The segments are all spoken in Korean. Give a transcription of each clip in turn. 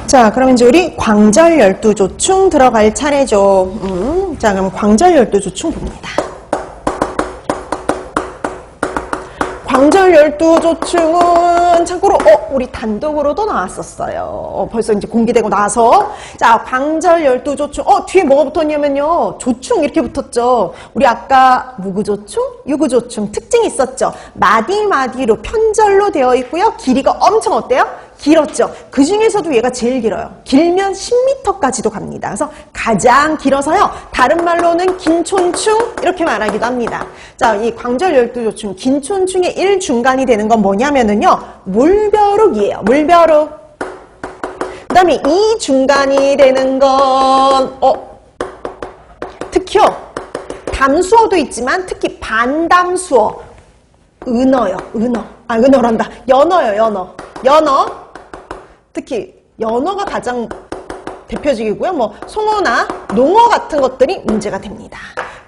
자, 그럼 이제 우리 광절 열두조충 들어갈 차례죠. 자, 그럼 광절 열두조충 봅니다. 광절 열두조충은 참고로 우리 단독으로도 나왔었어요. 벌써 이제 공개되고 나서 자, 광절 열두조충 뒤에 뭐가 붙었냐면요, 조충 이렇게 붙었죠. 우리 아까 무구조충, 유구조충 특징이 있었죠. 마디마디로 편절로 되어 있고요. 길이가 엄청 어때요? 길었죠. 그 중에서도 얘가 제일 길어요. 길면 10m까지도 갑니다. 그래서 가장 길어서요, 다른 말로는 긴촌충 이렇게 말하기도 합니다. 자, 이 광절 열두조충 긴촌충의 1중간이 되는 건 뭐냐면은요, 물벼룩이에요. 물벼룩. 그 다음에 2중간이 되는 건 특히요, 담수어도 있지만 특히 반담수어, 은어요. 은어. 은어란다. 연어요. 연어. 특히 연어가 가장 대표적이고요. 뭐 송어나 농어 같은 것들이 문제가 됩니다.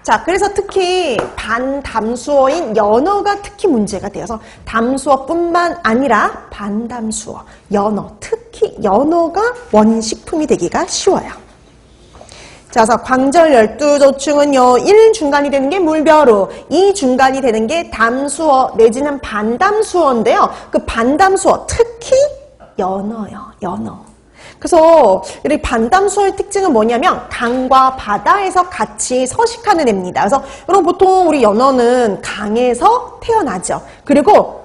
자, 그래서 특히 반담수어인 연어가 특히 문제가 되어서 담수어뿐만 아니라 반담수어, 연어, 특히 연어가 원식품이 되기가 쉬워요. 자, 그래서 광절 열두조충은요, 1중간이 되는 게 물벼룩, 2중간이 되는 게 담수어 내지는 반담수어인데요. 그 반담수어, 특히 연어요, 연어. 그래서 이 반담수어의 특징은 뭐냐면 강과 바다에서 같이 서식하는 애입니다. 그래서 여러분 보통 우리 연어는 강에서 태어나죠. 그리고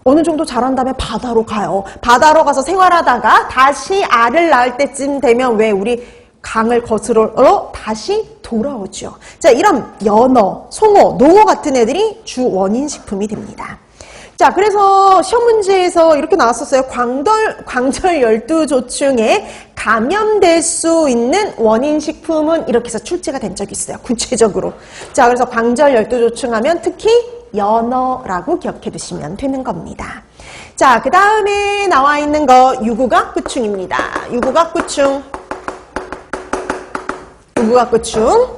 어느 정도 자란 다음에 바다로 가요. 바다로 가서 생활하다가 다시 알을 낳을 때쯤 되면 왜 우리 강을 거스러 다시 돌아오죠. 자, 이런 연어, 송어, 농어 같은 애들이 주 원인 식품이 됩니다. 자, 그래서 시험 문제에서 이렇게 나왔었어요. 광절 열두조충에 감염될 수 있는 원인 식품은 이렇게 해서 출제가 된 적이 있어요. 구체적으로. 자, 그래서 광절 열두조충 하면 특히 연어라고 기억해 두시면 되는 겁니다. 자, 그 다음에 나와 있는 거 유구각구충입니다. 유구각구충. 유구각구충.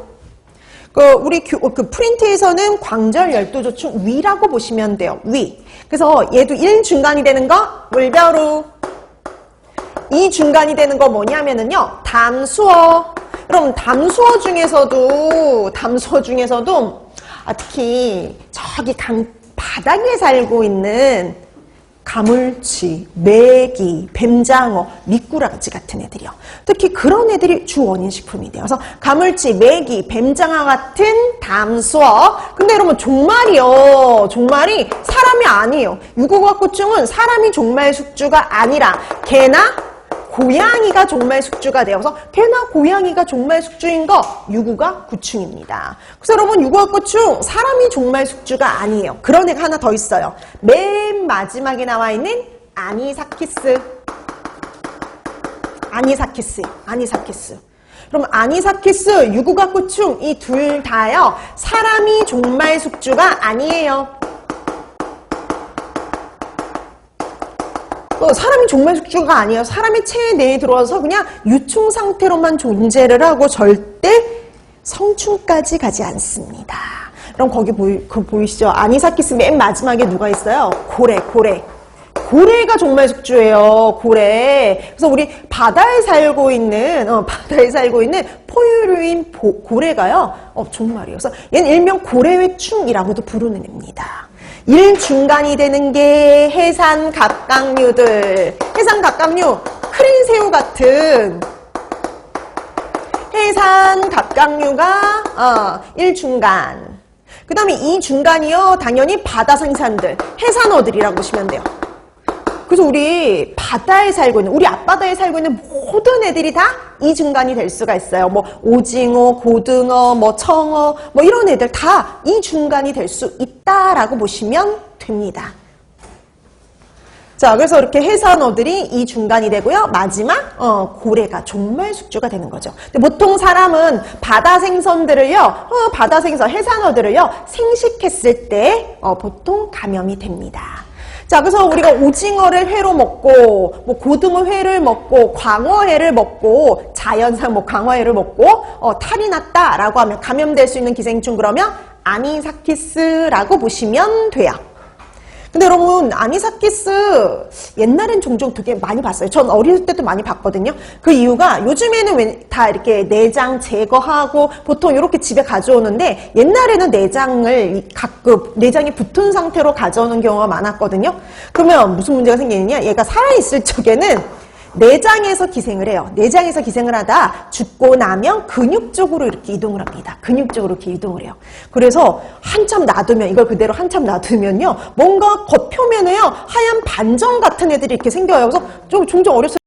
우리 프린트에서는 광절 열두조충 위라고 보시면 돼요. 위. 그래서 얘도 1중간이 되는 거 물벼룩. 2중간이 되는 거 뭐냐면은요, 담수어. 그럼 담수어 중에서도 특히 저기 강 바닥에 살고 있는 가물치, 메기, 뱀장어, 미꾸라지 같은 애들이요. 특히 그런 애들이 주 원인 식품이 돼요. 그래서 가물치, 메기, 뱀장어 같은 담수어. 근데 여러분 종말이요. 종말이 사람이 아니에요. 유구각구충은 사람이 종말 숙주가 아니라 개나 고양이가 종말 숙주가 되어서 개나 고양이가 종말 숙주인 거 유구각구충입니다. 그래서 여러분 유구각구충 사람이 종말 숙주가 아니에요. 그런 애가 하나 더 있어요. 맨 마지막에 나와 있는 아니사키스. 아니사키스. 그럼 아니사키스, 유구각구충 이 둘 다요, 사람이 종말 숙주가 아니에요. 사람이 종말 숙주가 아니에요. 사람의 체내 내에 들어와서 그냥 유충 상태로만 존재를 하고 절대 성충까지 가지 않습니다. 그럼 거기 보이시죠? 아니사키스 맨 마지막에 누가 있어요? 고래가 종말 숙주예요. 고래. 그래서 우리 바다에 살고 있는 포유류인 고래가요, 종말이에요. 그래서 얘는 일명 고래회충이라고도 부르는 애입니다. 1중간이 되는 게 해산갑각류들. 해산갑각류, 크린새우 같은 해산갑각류가 1중간. 그 다음에 2중간이요, 당연히 바다 생산들, 해산어들이라고 보시면 돼요. 그래서 우리 바다에 살고 있는, 우리 앞바다에 살고 있는 모든 애들이 다 2중간이 될 수가 있어요. 뭐 오징어, 고등어, 뭐 청어, 뭐 이런 애들 다 2중간이 될 수 있다라고 보시면 됩니다. 자, 그래서 이렇게 해산어들이 2중간이 되고요. 마지막 고래가 종말 숙주가 되는 거죠. 근데 보통 사람은 바다 생선들을요, 해산어들을요 생식했을 때 보통 감염이 됩니다. 자, 그래서 우리가 오징어를 회로 먹고, 뭐 고등어 회를 먹고, 광어회를 먹고, 자연산 뭐 강어회를 먹고, 탈이 났다라고 하면 감염될 수 있는 기생충, 그러면 아니사키스라고 보시면 돼요. 근데 여러분, 아니사키스 옛날엔 종종 되게 많이 봤어요. 전 어릴 때도 많이 봤거든요. 그 이유가 요즘에는 다 이렇게 내장 제거하고 보통 이렇게 집에 가져오는데 옛날에는 내장을 가끔 내장이 붙은 상태로 가져오는 경우가 많았거든요. 그러면 무슨 문제가 생기느냐? 얘가 살아있을 적에는 내장에서 기생을 해요. 내장에서 기생을 하다 죽고 나면 근육 쪽으로 이렇게 이동을 합니다. 근육 쪽으로 이렇게 이동을 해요. 그래서 한참 놔두면, 이걸 그대로 한참 놔두면요, 뭔가 겉표면에요, 하얀 반점 같은 애들이 이렇게 생겨요. 그래서 좀 종종 어렸을